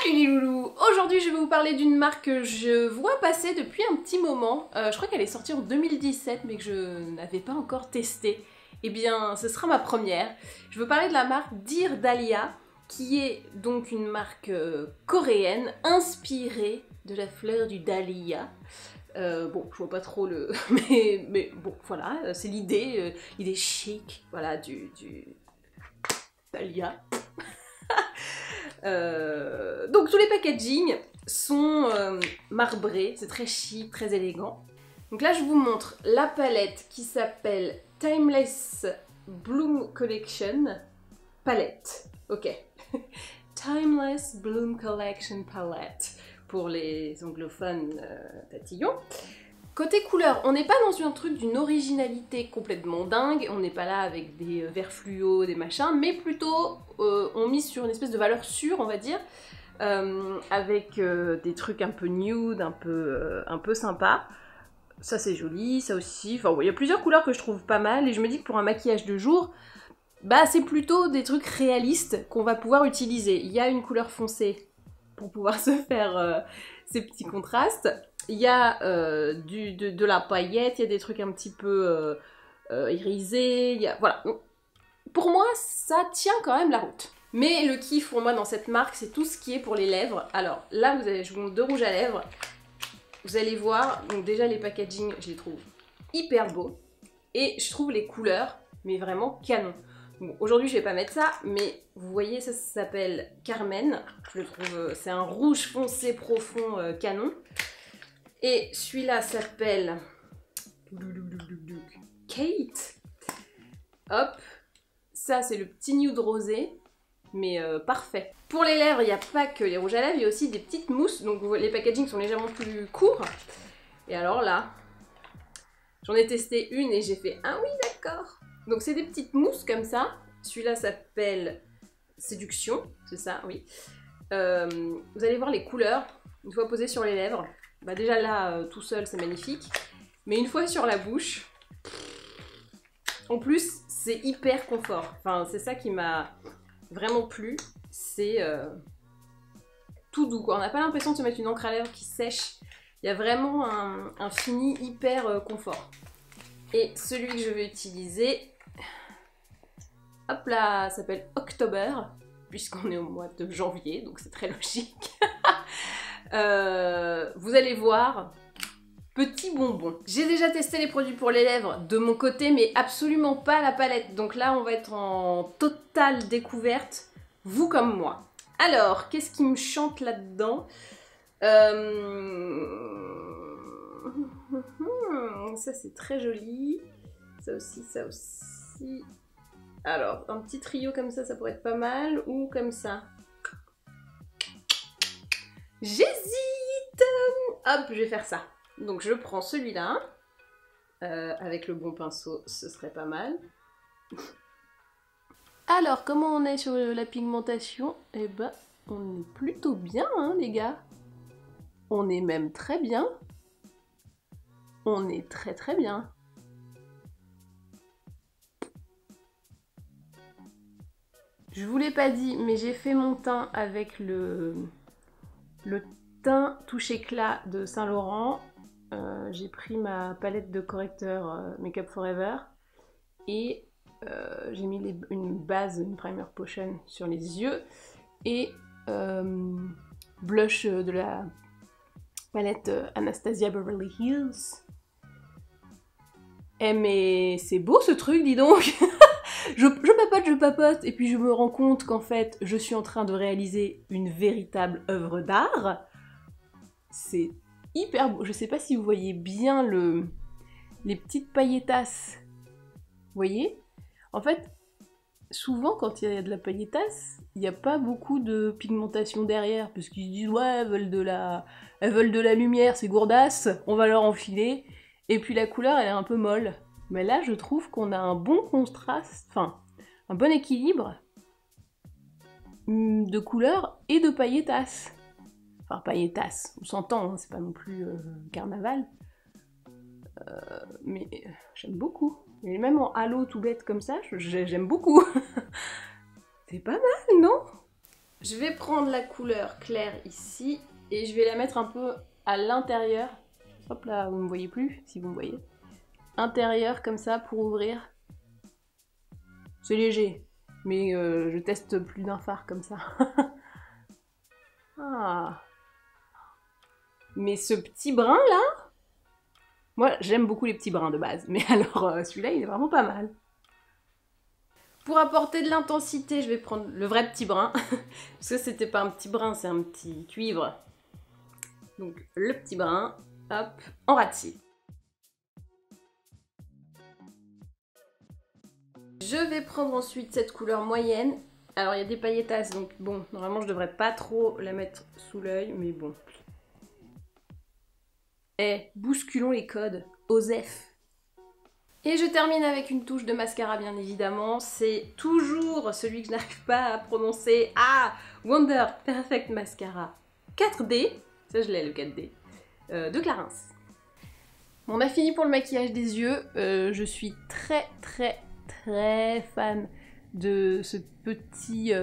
Salut les loulous! Aujourd'hui je vais vous parler d'une marque que je vois passer depuis un petit moment. Je crois qu'elle est sortie en 2017 mais que je n'avais pas encore testée. Eh bien ce sera ma première. Je veux parler de la marque Dear Dahlia qui est donc une marque coréenne inspirée de la fleur du dahlia. Bon, je vois pas trop le... mais bon, voilà, c'est l'idée, l'idée chic, voilà, du dahlia. Donc tous les packaging sont marbrés, c'est très chic, très élégant. Donc là je vous montre la palette qui s'appelle Timeless Bloom Collection Palette. Ok. Timeless Bloom Collection Palette pour les anglophones tatillons. Côté couleur, on n'est pas dans un truc d'une originalité complètement dingue, on n'est pas là avec des verts fluo, des machins, mais plutôt on mise sur une espèce de valeur sûre, on va dire, avec des trucs un peu nude, un peu sympa. Ça c'est joli, ça aussi, enfin il y a plusieurs couleurs que je trouve pas mal, et je me dis que pour un maquillage de jour, bah c'est plutôt des trucs réalistes qu'on va pouvoir utiliser. Il y a une couleur foncée pour pouvoir se faire ces petits contrastes. Il y a de la paillette, il y a des trucs un petit peu irisés, il y a, voilà. Donc, pour moi, ça tient quand même la route. Mais le kiff pour moi dans cette marque, c'est tout ce qui est pour les lèvres. Alors là, je vous montre deux rouges à lèvres. Vous allez voir, donc déjà les packaging, je les trouve hyper beaux. Et je trouve les couleurs, mais vraiment canon. Bon, aujourd'hui je vais pas mettre ça, mais vous voyez, ça s'appelle Carmen. Je le trouve, c'est un rouge foncé profond canon. Et celui-là s'appelle Kate. Hop. Ça, c'est le petit nude rosé, mais parfait. Pour les lèvres, il n'y a pas que les rouges à lèvres, il y a aussi des petites mousses. Donc les packaging sont légèrement plus courts. Et alors là, j'en ai testé une et j'ai fait « Ah oui, d'accord !» Donc c'est des petites mousses comme ça. Celui-là s'appelle Séduction, c'est ça, oui. Vous allez voir les couleurs, une fois posées sur les lèvres. Bah déjà là, tout seul, c'est magnifique. Mais une fois sur la bouche, en plus, c'est hyper confort. Enfin, c'est ça qui m'a vraiment plu. C'est tout doux, quoi. On n'a pas l'impression de se mettre une encre à lèvres qui sèche. Il y a vraiment un fini hyper confort. Et celui que je vais utiliser, hop là, s'appelle October, puisqu'on est au mois de janvier, donc c'est très logique. Vous allez voir, petit bonbon. J'ai déjà testé les produits pour les lèvres de mon côté, mais absolument pas la palette. Donc là, on va être en totale découverte, vous comme moi. Alors, qu'est-ce qui me chante là-dedans? Ça, c'est très joli. Ça aussi, ça aussi. Alors, un petit trio comme ça pourrait être pas mal. Ou comme ça. J'hésite! Hop, je vais faire ça. Donc je prends celui-là. Avec le bon pinceau, ce serait pas mal. Alors, comment on est sur la pigmentation? Eh ben, on est plutôt bien, hein, les gars. On est même très bien. On est très très bien. Je vous l'ai pas dit, mais j'ai fait mon teint avec le teint touche éclat de Saint Laurent. J'ai pris ma palette de correcteur Make Up Forever et j'ai mis une base, une primer potion sur les yeux et blush de la palette Anastasia Beverly Hills. Eh mais c'est beau ce truc, dis donc. je papote, et puis je me rends compte qu'en fait, je suis en train de réaliser une véritable œuvre d'art. C'est hyper beau. Je sais pas si vous voyez bien les petites pailletasses. Vous voyez? En fait, souvent, quand il y a de la pailletasse, il n'y a pas beaucoup de pigmentation derrière, parce qu'ils se disent « Ouais, elles veulent de la lumière, c'est gourdasse, on va leur enfiler. » Et puis la couleur, elle est un peu molle. Mais là, je trouve qu'on a un bon contraste, enfin, un bon équilibre de couleurs et de pailletasses. Enfin, pailletasses, on s'entend, hein, c'est pas non plus carnaval. Mais j'aime beaucoup. Et même en halo tout bête comme ça, j'aime beaucoup. C'est pas mal, non? Je vais prendre la couleur claire ici et je vais la mettre un peu à l'intérieur. Hop là, vous ne me voyez plus, si vous me voyez. Intérieur comme ça pour ouvrir. C'est léger, mais je teste plus d'un fard comme ça. Ah. Mais ce petit brin là, moi j'aime beaucoup les petits brins de base, mais alors celui-là il est vraiment pas mal. Pour apporter de l'intensité, je vais prendre le vrai petit brin, parce que c'était pas un petit brin, c'est un petit cuivre. Donc le petit brin, hop, en ras de cils. Je vais prendre ensuite cette couleur moyenne. Alors il y a des pailletasses, donc bon, normalement je devrais pas trop la mettre sous l'œil, mais bon. Bousculons les codes, OSEF. Et je termine avec une touche de mascara bien évidemment, c'est toujours celui que je n'arrive pas à prononcer. Ah, Wonder Perfect Mascara 4D, ça je l'ai le 4D, de Clarins. Bon, on a fini pour le maquillage des yeux, je suis très fan de ce petit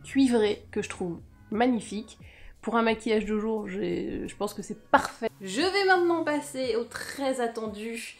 cuivré que je trouve magnifique. Pour un maquillage de jour, je pense que c'est parfait. Je vais maintenant passer au très attendu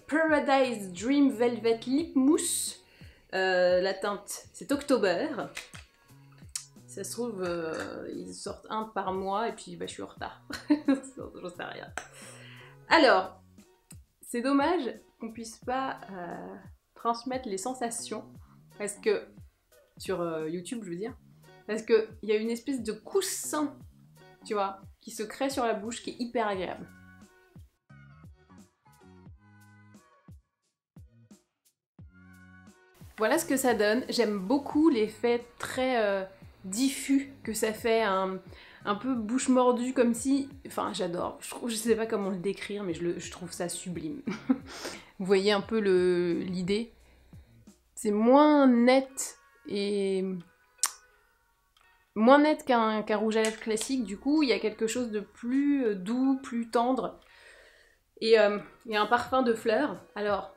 Paradise Dream Velvet Lip Mousse. La teinte, c'est October. Ça se trouve, ils sortent un par mois et puis bah, je suis en retard. J'en sais rien. Alors, c'est dommage qu'on puisse pas transmettre les sensations. Parce que, sur YouTube, je veux dire. Parce qu'il y a une espèce de coussin, tu vois, qui se crée sur la bouche, qui est hyper agréable. Voilà ce que ça donne. J'aime beaucoup l'effet très diffus que ça fait, un peu bouche mordue, comme si... Enfin, j'adore. Je sais pas comment le décrire, mais je trouve ça sublime. Vous voyez un peu l'idée. C'est moins net et... moins net qu'un rouge à lèvres classique, du coup, il y a quelque chose de plus doux, plus tendre. Et il y a un parfum de fleurs. Alors,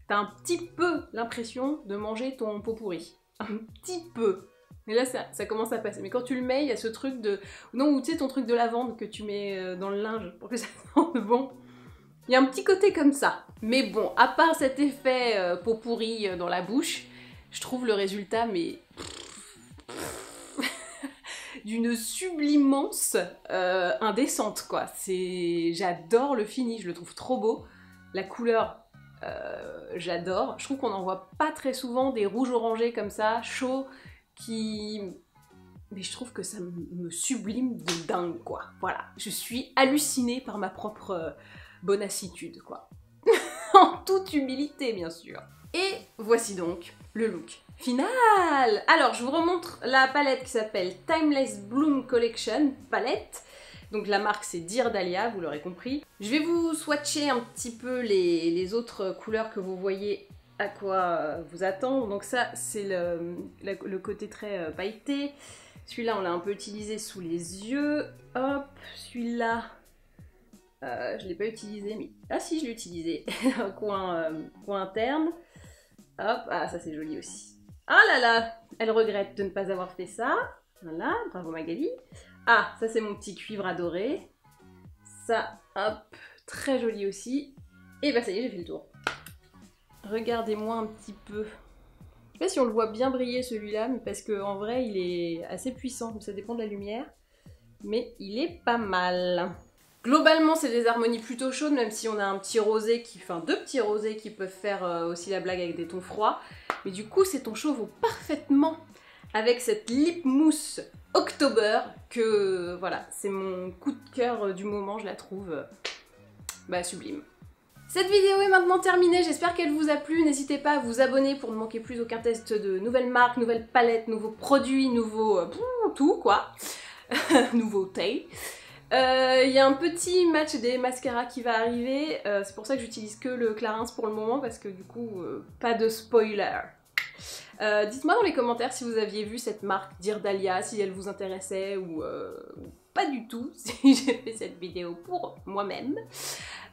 t'as un petit peu l'impression de manger ton pot pourri. Un petit peu. Mais là, ça commence à passer. Mais quand tu le mets, il y a ce truc de... Non, ou tu sais, ton truc de lavande que tu mets dans le linge pour que ça sente bon. Il y a un petit côté comme ça. Mais bon, à part cet effet pot pourri dans la bouche, je trouve le résultat, mais... d'une sublimance indécente, quoi. J'adore le fini, je le trouve trop beau. La couleur, j'adore. Je trouve qu'on n'en voit pas très souvent des rouges orangés comme ça, chauds, qui... Mais je trouve que ça me sublime de dingue, quoi. Voilà, je suis hallucinée par ma propre bonassitude, quoi. En toute humilité, bien sûr. Et voici donc le look final. Alors, je vous remontre la palette qui s'appelle Timeless Bloom Collection palette. Donc la marque c'est Dear Dahlia, vous l'aurez compris. Je vais vous swatcher un petit peu les autres couleurs que vous voyez à quoi vous attendre. Donc ça c'est le côté très pailleté. Celui-là on l'a un peu utilisé sous les yeux. Hop, celui-là je l'ai pas utilisé, mais... Ah si, je l'ai utilisé. coin interne. Hop, ah ça c'est joli aussi. Ah là là, elle regrette de ne pas avoir fait ça. Voilà, bravo Magali. Ah, ça c'est mon petit cuivre adoré. Ça, hop, très joli aussi. Et bah ça y est, j'ai fait le tour. Regardez-moi un petit peu. Je sais pas si on le voit bien briller celui-là, mais parce qu'en vrai il est assez puissant, ça dépend de la lumière. Mais il est pas mal. Globalement, c'est des harmonies plutôt chaudes, même si on a un petit rosé qui... Enfin, deux petits rosés qui peuvent faire aussi la blague avec des tons froids. Mais du coup, ces tons chauds vont parfaitement avec cette lip mousse October que, voilà, c'est mon coup de cœur du moment, je la trouve sublime. Cette vidéo est maintenant terminée, j'espère qu'elle vous a plu. N'hésitez pas à vous abonner pour ne manquer plus aucun test de nouvelles marques, nouvelles palettes, nouveaux produits, nouveaux... tout, quoi. Nouveautés. Il y a un petit match des mascaras qui va arriver, c'est pour ça que j'utilise que le Clarins pour le moment, parce que du coup, pas de spoiler. Dites-moi dans les commentaires si vous aviez vu cette marque Dear Dahlia, si elle vous intéressait ou pas du tout, si j'ai fait cette vidéo pour moi-même.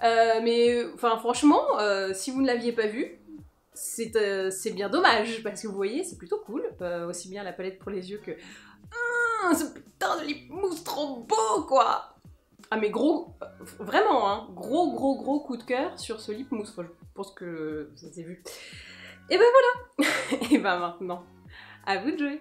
Mais enfin franchement, si vous ne l'aviez pas vue, c'est bien dommage, parce que vous voyez, c'est plutôt cool. Aussi bien la palette pour les yeux que... ce putain de lip mousse trop beau, quoi. Ah mais gros, vraiment, hein, gros coup de cœur sur ce lip mousse. Enfin, je pense que ça s'est vu. Et ben voilà. Et ben maintenant, à vous de jouer.